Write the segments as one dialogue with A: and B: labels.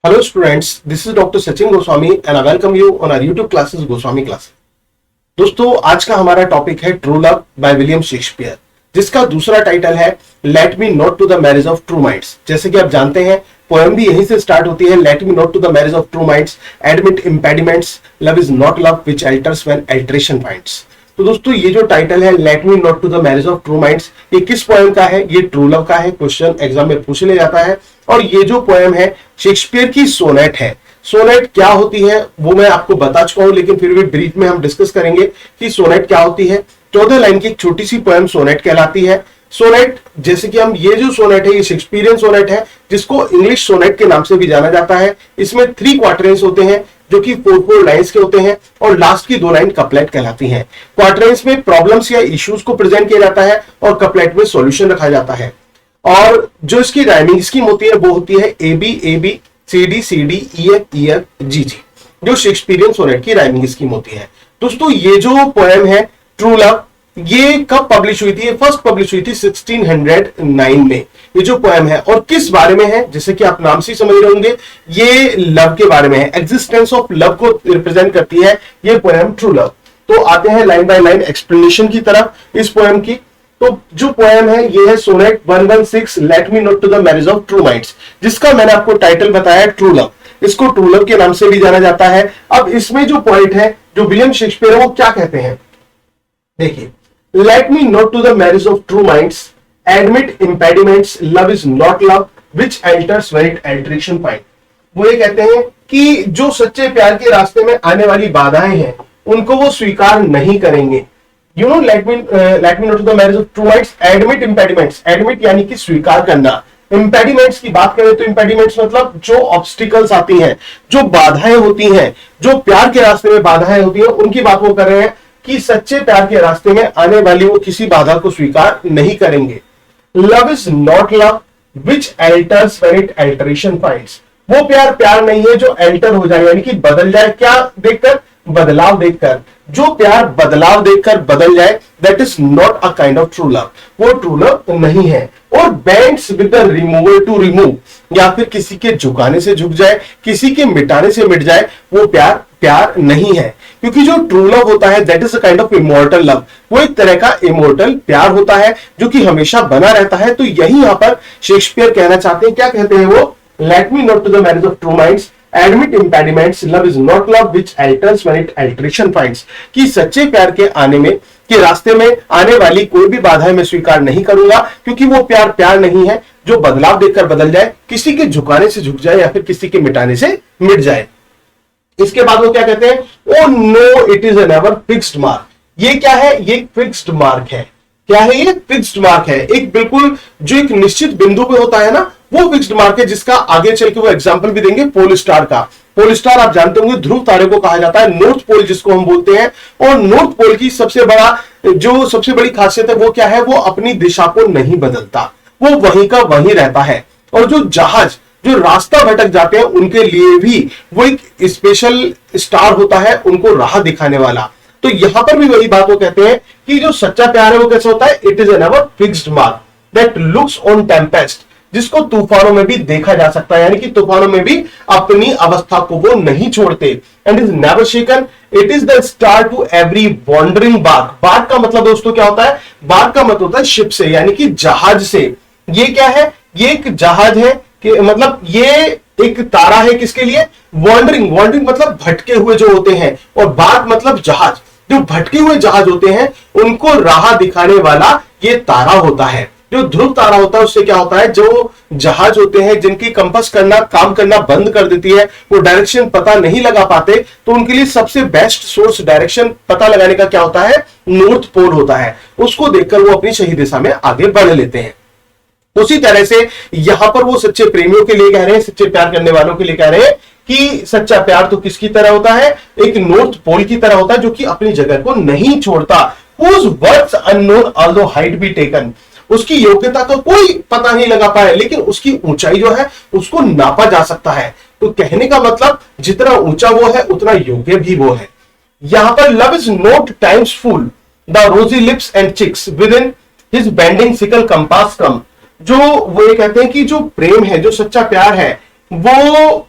A: Hello students, this is Dr. Sachin Goswami and I welcome you on our YouTube classes Goswami Classes। दोस्तों आज का हमारा topic है true love by William Shakespeare, जिसका दूसरा title है let me not to the marriage of true minds. जैसे कि आप जानते हैं पोएम भी यहीं से स्टार्ट होती है, let me not to the marriage of true minds, admit impediments, love is not love which alters when alteration finds. तो दोस्तों ये जो टाइटल है let me not to the marriage of true minds, ये किस poem का है? ये ट्रू लव का है। क्वेश्चन एग्जाम में पूछ लिया जाता है। और ये जो पोएम है शेक्सपियर की सोनेट है। सोनेट क्या होती है वो मैं आपको बता चुका हूं, लेकिन फिर भी ब्रीफ में हम डिस्कस करेंगे कि सोनेट क्या होती है। 14 लाइन की एक छोटी सी पोएम सोनेट कहलाती है। सोनेट जैसे कि हम ये जो सोनेट है ये शेक्सपियरियन सोनेट है, जिसको इंग्लिश सोनेट के नाम से भी जाना जाता है। इसमें 3 क्वार्टरेंस होते हैं जो कि 4 लाइंस के होते हैं और लास्ट की 2 लाइन कपलेट कहलाती हैं। क्वार्टरेंस में प्रॉब्लम्स या इश्यूज को प्रेजेंट किया जाता है और कपलेट में सॉल्यूशन रखा जाता है। और जो इसकी राइमिंग स्कीम होती है वो होती है A B C D E F G G, जो शेक्सपियरियन सोनेट की राइमिंग स्कीम होती है। दोस्तों ये जो पोएम है ट्रू लव, ये कब पब्लिश हुई थी? ये फर्स्ट पब्लिश हुई थी 1609 में। ये जो पोएम है और किस बारे में है, जैसे कि आप नाम से समझ रहे होंगे, ये लव के बारे में है। एग्जिस्टेंस ऑफ लव को रिप्रेजेंट करती है ये पोएम ट्रू लव। तो आते हैं लाइन बाय लाइन एक्सप्लेनेशन की तरफ इस पोएम की। तो जो पोएम है ये है sonnet 116 let me not to the marriage of true minds, जिसका मैंने आपको टाइटल बताया ट्रू लव। इसको ट्रू लव के नाम से भी जाना जाता है। अब इसमें जो पॉइंट है जो विलियम शेक्सपियर है वो क्या कहते हैं, देखिए, let me not to the marriage of true minds, admit impediments, love is not love which alters when it alteration find. वो ये कहते हैं कि जो सच्चे प्यार के रास्ते में आने वाली बाधाएं हैं उनको वो स्वीकार नहीं करेंगे। You know let me not to the marriage of true minds, admit impediments, admit यानी कि स्वीकार करना। इम्पेडिमेंट्स की बात करें तो इम्पेडिमेंट्स मतलब जो ऑब्स्टिकल्स आती हैं, जो बाधाएं होती हैं, जो प्यार के रास्ते में बाधाएं होती हैं, उनकी बात वो कर रहे हैं कि सच्चे प्यार के रास्ते में आने वाली वो किसी बाधा को स्वीकार नहीं करेंगे। Love is not love which alters when it alteration finds. वो प्यार प्यार नहीं है जो अल्टर हो जाए, यानी कि बदल जाए। क्या देखकर? बदलाव देखकर। जो प्यार बदलाव देखकर बदल जाए that is not a kind of true love, वो ट्रू लव नहीं है। और bends with the removal to remove, या फिर किसी के झुकाने से झुक जाए, किसी के मिटाने से मिट जाए, वो प्यार प्यार नहीं है। क्योंकि जो ट्रू लव होता है that is a kind of immortal love, वो एक तरह का इमोर्टल प्यार होता है जो कि हमेशा बना रहता है। तो यही यहां पर शेक्सपियर कहना चाहते हैं। क्या कहते हैं वो? Let me not to the marriage of true minds, admit impediments, love is not love which alters when it alteration finds. कि सच्चे प्यार के आने में के रास्ते में आने वाली कोई भी बाधाएं मैं स्वीकार नहीं करूंगा, क्योंकि वो प्यार प्यार नहीं है जो बदलाव देखकर बदल जाए, किसी के झुकाने से झुक जाए या फिर किसी के मिटाने से मिट जाए। इसके बाद वो क्या कहते हैं? Oh no it is an ever fixed mark. ये क्या है? ये फिक्स्ड मार्क है। क्या है ये? फिक्स्ड मार्क है। एक बिल्कुल जो एक निश्चित बिंदु पे होता है ना, वो फिक्स्ड मार्क है, जिसका आगे चल के वो एग्जांपल भी देंगे पोल स्टार का। पोल स्टार आप जानते होंगे ध्रुव तारे को कहा जाता है, नॉर्थ पोल जिसको हम बोलते हैं। और नॉर्थ पोल की सबसे बड़ी खासियत है वो क्या है? वो अपनी दिशा को नहीं बदलता, वो वहीं का वहीं रहता है। और जो जहाज जो रास्ता भटक जाते हैं उनके लिए भी वो एक स्पेशल स्टार होता है, उनको राह दिखाने वाला। तो यहां पर भी वही बात वो कहते हैं कि जो सच्चा प्यार है वो कैसे होता है? It is an ever fixed mark that looks on Tempest, जिसको तूफानों में भी देखा जा सकता है, यानी कि तूफानों में भी अपनी अवस्था को वो नहीं छोड़ते। And is never shaken, it is the star to every wandering bark. Bark का मतलब दोस्तों क्या होता है? बार्क का मतलब होता है शिप से, यानी कि जहाज से। ये क्या है? ये एक जहाज है कि मतलब ये एक तारा है किसके लिए? वॉन्डरिंग। वॉन्डरिंग मतलब भटके हुए जो होते हैं, और बार्क मतलब जहाज। जो भटके हुए जहाज होते हैं उनको राह दिखाने वाला ये तारा होता है। जो ध्रुव तारा होता है उससे क्या होता है? जो जहाज होते हैं जिनकी कंपास करना काम करना बंद कर देती है, वो डायरेक्शन पता नहीं लगा पाते, तो उनके लिए सबसे बेस्ट सोर्स डायरेक्शन पता लगाने का क्या होता है? नॉर्थ पोल होता है। उसको देखकर वो अपनी सही दिशा में आगे बढ़ लेते हैं। उसी तरह से यहां पर वो सच्चे प्रेमियों के लिए कह रहे हैं, सच्चे प्यार करने वालों के लिए कह रहे हैं कि सच्चा प्यार तो किसकी तरह होता है? एक नॉर्थ पोल की तरह होता है जो कि अपनी जगह को नहीं छोड़ता। Whose worth unknown although height be taken, उसकी योग्यता का कोई पता नहीं लगा पाए, लेकिन उसकी ऊंचाई जो है उसको नापा जा सकता है। तो कहने का मतलब जितना ऊंचा वो है उतना योग्य भी वो है। यहां पर love is not time's fool the rosy lips and cheeks within his bending sickle compass come. जो वो ये कहते हैं कि जो प्रेम है, जो सच्चा प्यार है, वो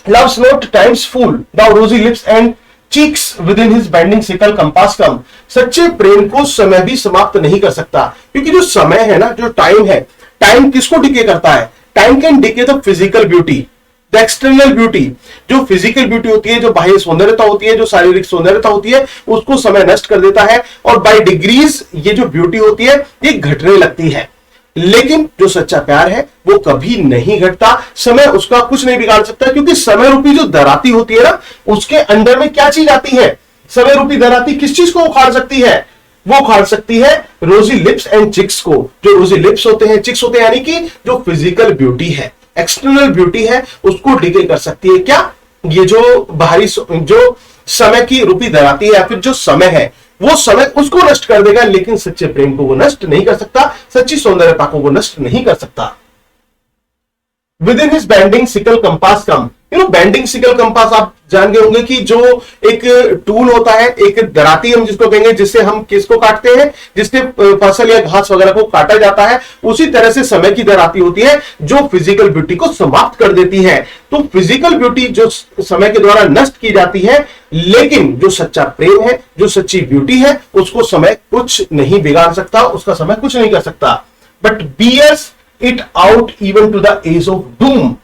A: loves not times fool, thou rosy lips and cheeks within his bending sickle compass come। सच्चे प्रेम को समय भी समाप्त नहीं कर सकता, क्योंकि जो समय है ना, जो टाइम है, टाइम किसको डिके करता है? Time can decay the physical beauty, the external beauty. जो फिजिकल ब्यूटी होती है, जो बाह्य सौंदर्यता होती है, जो शारीरिक सौंदर्यता होती है, उसको समय नष्ट कर देता है, और बाय डिग्रीज ये जो ब्यूटी होती है ये घटने लगती है। लेकिन जो सच्चा प्यार है वो कभी नहीं घटता, समय उसका कुछ नहीं बिगाड़ सकता, क्योंकि समय रूपी जो दराती होती है ना, उसके अंदर में क्या चीज आती है? समय रूपी दराती किस चीज को उखाड़ सकती है? वो उखाड़ सकती है रोजी लिप्स एंड चिक्स को। जो रोजी लिप्स होते हैं, चिक्स होते हैं, यानी कि जो फिजिकल ब्यूटी है, एक्सटर्नल ब्यूटी है, उसको डिके कर सकती है। क्या? ये जो बाहरी जो समय की रूपी दराती है, या फिर जो समय है, वो समय उसको नष्ट कर देगा, लेकिन सच्चे प्रेम को वो नष्ट नहीं कर सकता, सच्ची सौंदर्यता को वो नष्ट नहीं कर सकता। Within his bending sickle compass come. Bending sickle compass आप जान गए होंगे कि जो एक टूल होता है, एक दराती हम जिसको कहेंगे, जिससे हम किसको काटते हैं, जिससे फसल या घास वगैरह को काटा जाता है, उसी तरह से समय की दराती होती है जो फिजिकल ब्यूटी को समाप्त कर देती है। तो फिजिकल ब्यूटी जो समय के द्वारा नष्ट की जाती है, लेकिन जो सच्चा प्रेम है, जो सच्ची ब्यूटी है, उसको समय कुछ नहीं बिगाड़ सकता, उसका समय कुछ नहीं कर सकता। But bears it out even to the edge of doom.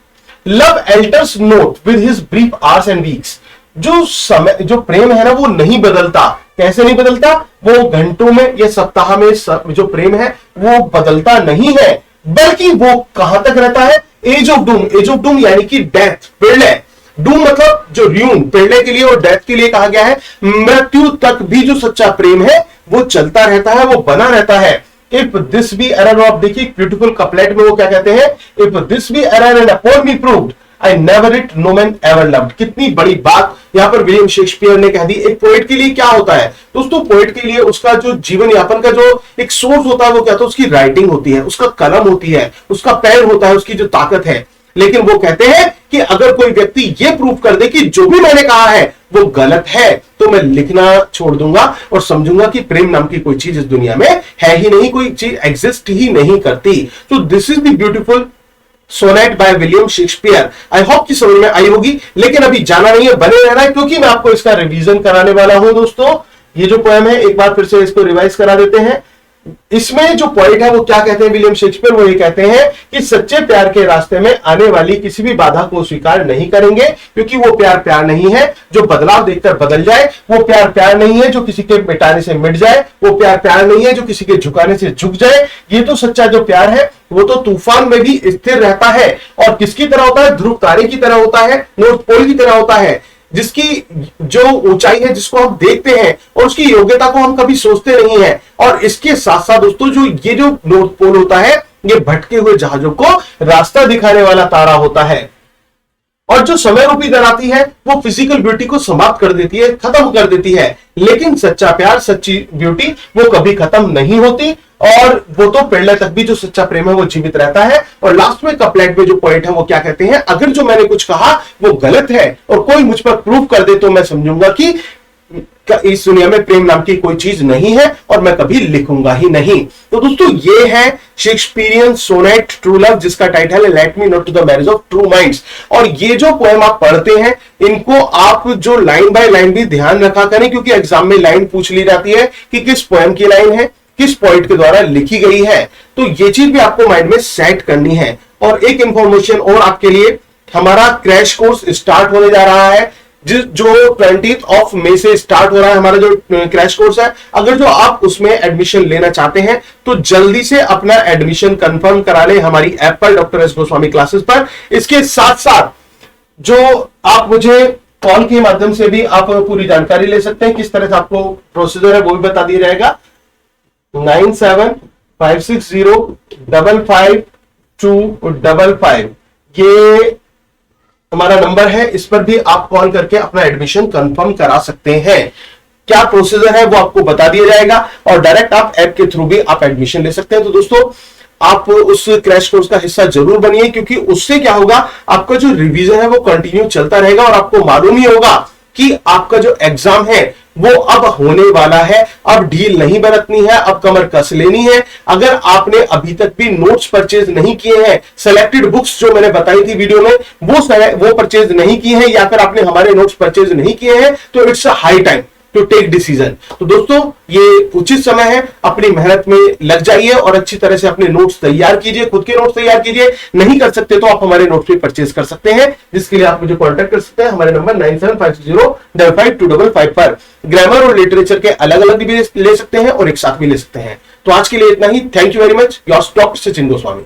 A: Love alters not with his brief hours and weeks. जो समय, जो प्रेम है ना, वो नहीं बदलता। कैसे नहीं बदलता? वो घंटों में या सप्ताह में जो प्रेम है वो बदलता नहीं है, बल्कि वो कहां तक रहता है? Edge of doom. Edge of doom यानी कि डेथ, प्रलय। डूम मतलब जो र्यून, प्रलय के लिए और डेथ के लिए कहा गया है। मृत्यु तक भी जो सच्चा प्रेम है वो चलता रहता है, वो बना रहता है। If this be error of, देखिए ब्यूटीफुल कपलेट में वो क्या कहते हैं? If this be error and upon me proved I never it no man ever loved. कितनी बड़ी बात यहां पर विलियम शेक्सपियर ने कह दी। एक पोएट के लिए क्या होता है दोस्तों? पोएट के लिए उसका जो जीवन यापन का जो एक सोर्स होता है वो क्या होता है? उसकी राइटिंग होती है, उसका कलम होती है, उसका पेन होता है, उसकी जो ताकत है। लेकिन वो कहते हैं कि अगर कोई व्यक्ति ये प्रूव कर दे कि जो भी मैंने कहा है वो गलत है, तो मैं लिखना छोड़ दूंगा और समझूंगा कि प्रेम नाम की कोई चीज इस दुनिया में है ही नहीं, कोई चीज एग्जिस्ट ही नहीं करती। तो this is the beautiful sonnet by William Shakespeare. I hope कि समझ में आई होगी, लेकिन अभी जाना नहीं है, बने रहना है, क्योंकि मैं आपको इसका रिवीजन कराने वाला हूं दोस्तों। ये जो पोएम है, एक बार फिर से इसको रिवाइज करा देते हैं। इसमें जो पॉइंट है वो क्या कहते हैं विलियम शेक्सपियर? वो ये कहते हैं कि सच्चे प्यार के रास्ते में आने वाली किसी भी बाधा को स्वीकार नहीं करेंगे, क्योंकि वो प्यार प्यार नहीं है जो बदलाव देखकर बदल जाए, वो प्यार प्यार नहीं है जो किसी के मिटाने से मिट जाए, वो प्यार प्यार नहीं है जो किसी के झुकाने से झुक जाए। ये तो सच्चा जो प्यार है वो तो तूफान में भी स्थिर रहता है, और किसकी तरह होता है? ध्रुव तारे की तरह होता है, नॉर्थ पोल की तरह होता है, जिसकी जो ऊंचाई है, जिसको हम देखते हैं और उसकी योग्यता को हम कभी सोचते नहीं है। और इसके साथ साथ दोस्तों, जो ये जो नॉर्थ पोल होता है, ये भटके हुए जहाजों को रास्ता दिखाने वाला तारा होता है। और जो समय रूपी दराती है वो फिजिकल ब्यूटी को समाप्त कर देती है, खत्म कर देती है। लेकिन सच्चा प्यार, सच्ची ब्यूटी वो कभी खत्म नहीं होती, और वो तो प्रलय तक भी जो सच्चा प्रेम है वो जीवित रहता है। और लास्ट में कपलेट में जो पॉइंट है वो क्या कहते हैं? अगर जो मैंने कुछ कहा वो गलत है और कोई मुझ पर प्रूफ कर दे, तो मैं समझूंगा कि इस दुनिया में प्रेम नाम की कोई चीज नहीं है, और मैं कभी लिखूंगा ही नहीं। तो दोस्तों, ये है शेक्सपियरियन सोनेट ट्रू लव, जिसका टाइटल है let me not to the marriage of true minds. और ये जो पोएम आप पढ़ते हैं, इनको आप जो लाइन बाय लाइन भी ध्यान रखा करें, क्योंकि एग्जाम में लाइन पूछ ली जाती है कि किस पोएम की लाइन है, किस पॉइंट के द्वारा लिखी गई है। तो ये चीज भी आपको माइंड में सेट करनी है। और एक इंफॉर्मेशन और आपके लिए, हमारा क्रैश कोर्स स्टार्ट होने जा रहा है, जो 20 मई से स्टार्ट हो रहा है हमारा जो क्रैश कोर्स है। अगर जो आप उसमें एडमिशन लेना चाहते हैं तो जल्दी से अपना एडमिशन कंफर्म करा लें हमारी ऐप पर, डॉक्टर एस गोस्वामी क्लासेस पर। इसके साथ साथ जो आप मुझे कॉल के माध्यम से भी आप पूरी जानकारी ले सकते हैं, किस तरह से आपको प्रोसीजर है वो भी बता दिया जाएगा। 9756055255 ये हमारा नंबर है, इस पर भी आप कॉल करके अपना एडमिशन कंफर्म करा सकते हैं। क्या प्रोसीजर है वो आपको बता दिया जाएगा, और डायरेक्ट आप ऐप के थ्रू भी आप एडमिशन ले सकते हैं। तो दोस्तों, आप उस क्रैश कोर्स का हिस्सा जरूर बनिए, क्योंकि उससे क्या होगा, आपका जो रिवीजन है वो कंटिन्यू चलता रहेगा, और आपको मालूम ही होगा कि आपका जो एग्जाम है वो अब होने वाला है। अब ढील नहीं बरतनी है, अब कमर कस लेनी है। अगर आपने अभी तक भी नोट्स परचेज नहीं किए हैं, सेलेक्टेड बुक्स जो मैंने बताई थी वीडियो में वो परचेज नहीं की है, या फिर आपने हमारे नोट्स परचेज नहीं किए हैं, तो it's a high time to take decision. तो दोस्तों ये उचित समय है, अपनी मेहनत में लग जाइए और अच्छी तरह से अपने नोट्स तैयार कीजिए, खुद के नोट्स तैयार कीजिए। नहीं कर सकते तो आप हमारे नोट्स भी परचेज कर सकते हैं, जिसके लिए आप मुझे कांटेक्ट कर सकते हैं हमारे नंबर 9750552255 पर। ग्रामर और लिटरेचर के अलग अलग भी ले सकते हैं और एक साथ भी ले सकते हैं। तो आज के लिए इतना ही। Thank you very much. Your doctor Sachin Goswami.